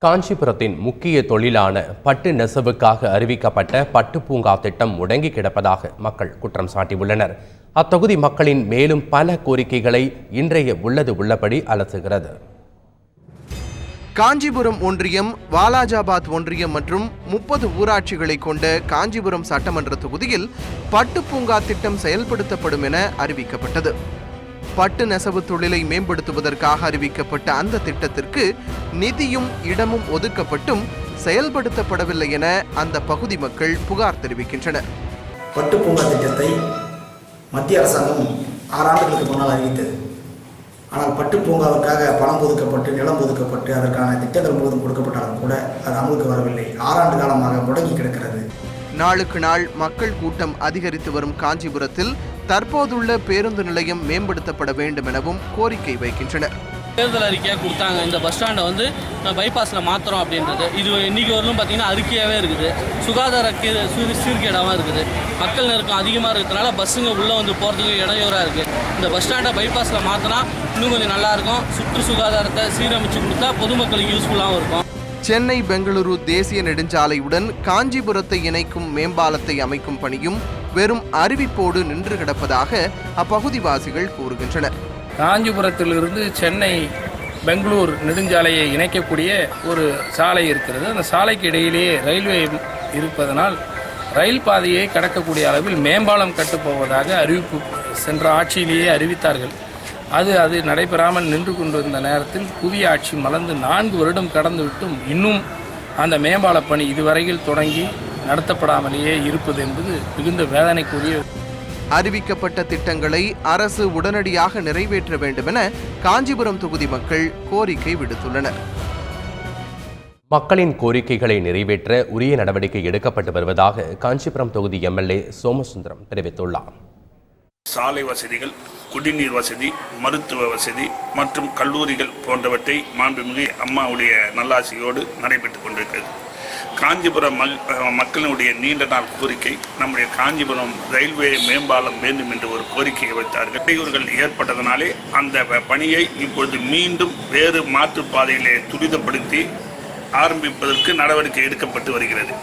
காஞ்சிபுரத்தின் முக்கிய தொழிலான பட்டு நெசவுக்காக அறிவிக்கப்பட்ட பட்டு பூங்கா திட்டம் முடங்கி கிடப்பதாக மக்கள் குற்றம் சாட்டியுள்ளனர். அத்தொகுதி மக்களின் மேலும் பல கோரிக்கைகளை இன்றைய உள்ளபடி அலசுகிறது. காஞ்சிபுரம் ஒன்றியம், வாலாஜாபாத் ஒன்றியம் மற்றும் 30 ஊராட்சிகளை கொண்ட காஞ்சிபுரம் சட்டமன்ற தொகுதியில் பட்டு பூங்கா திட்டம் செயல்படுத்தப்படும் என அறிவிக்கப்பட்டது. பட்டு நெசவு தொழிலை மேம்படுத்துவதற்காக அறிவிக்கப்பட்ட அந்த திட்டத்திற்கு நிதியும் இடமும் ஒதுக்கப்பட்டும் செயல்படுத்தப்படவில்லை என அந்த பகுதி மக்கள் புகார் தெரிவிக்கின்றனர். பட்டு பூங்கா திட்டத்தை மத்திய அரசாங்கம் 6 ஆண்டுகளுக்கு முன்னால் அறிவித்தது. ஆனால் பட்டு பூங்காவுக்காக பணம் ஒதுக்கப்பட்டு, நிலம் ஒதுக்கப்பட்டு, அதற்கான திட்டங்கள் முழுவதும் கொடுக்கப்பட்டாலும் கூட அது அமலுக்கு வரவில்லை. 6 ஆண்டு காலமாக முடங்கி கிடக்கிறது. நாளுக்கு நாள் மக்கள் கூட்டம் அதிகரித்து வரும் காஞ்சிபுரத்தில் தற்போதுள்ள பேருந்து நிலையம் மேம்படுத்தப்பட வேண்டும் எனவும் கோரிக்கை வைக்கின்றனர். தேர்தல் அறிக்கையாக கொடுத்தாங்க, இந்த பஸ் ஸ்டாண்டை பைபாஸில் மாற்றுறோம் அப்படின்றது. இது இன்றைக்கி வரலும் பார்த்திங்கன்னா அறிக்கையாகவே இருக்குது. சுகாதார சீர்கேடாகவும் இருக்குது. மக்கள் நெருக்கம் அதிகமாக இருக்கிறதுனால பஸ்ஸுங்க உள்ளே போகிறதுக்கு இடையூறாக இருக்குது. இந்த பஸ் ஸ்டாண்டை பைபாஸில் மாற்றினா இன்னும் கொஞ்சம் நல்லாயிருக்கும். சுற்று சுகாதாரத்தை சீரமைச்சு கொடுத்தா பொதுமக்களுக்கு யூஸ்ஃபுல்லாகவும் இருக்கும். சென்னை பெங்களூரு தேசிய நெடுஞ்சாலையுடன் காஞ்சிபுரத்தை இணைக்கும் மேம்பாலத்தை அமைக்கும் பணியும் வெறும் அறிவிப்போடு நின்று கிடப்பதாக அப்பகுதிவாசிகள் கூறுகின்றனர். காஞ்சிபுரத்திலிருந்து சென்னை பெங்களூர் நெடுஞ்சாலையை இணைக்கக்கூடிய ஒரு சாலை இருக்கிறது. அந்த சாலைக்கு இடையிலேயே ரயில்வே இருப்பதனால் ரயில் பாதையை கடக்கக்கூடிய அளவில் மேம்பாலம் கட்டப்போவதாக அறிவிப்பு சென்ற ஆட்சியிலேயே அறிவித்தார்கள். அது நடைபெறாமல் நின்று கொண்டிருந்த நேரத்தில் புதிய ஆட்சி மலர்ந்து 4 வருடம் கடந்துவிட்டும் இன்னும் அந்த மேம்பால பணி இதுவரையில் தொடங்கி நடத்தப்படாமலேயே இருப்பது என்பது மிகுந்த வேதனைக்குரிய. அறிவிக்கப்பட்ட திட்டங்களை அரசு உடனடியாக நிறைவேற்ற வேண்டும் என காஞ்சிபுரம் தொகுதி மக்கள் கோரிக்கை விடுத்துள்ளனர். மக்களின் கோரிக்கைகளை நிறைவேற்ற உரிய நடவடிக்கை எடுக்கப்பட்டு வருவதாக காஞ்சிபுரம் தொகுதி எம்எல்ஏ சோமசுந்தரம் தெரிவித்துள்ளார். சாலை வசதிகள், குடிநீர் வசதி, மருத்துவ வசதி மற்றும் கல்லூரிகள் போன்றவற்றை மாண்புமிகு அம்மாவுடைய நல்லாசியோடு நடைபெற்றுக் கொண்டிருக்கிறது. காஞ்சிபுரம் மக்களுடைய நீண்ட நாள் கோரிக்கை நம்முடைய காஞ்சிபுரம் ரயில்வே மேம்பாலம் வேண்டும் என்று ஒரு கோரிக்கையை வைத்தார்கள். இடையூறுகள் ஏற்பட்டதனாலே அந்த பணியை இப்பொழுது மீண்டும் வேறு மாற்றுப்பாதையிலே துரிதப்படுத்தி ஆரம்பிப்பதற்கு நடவடிக்கை எடுக்கப்பட்டு வருகிறது.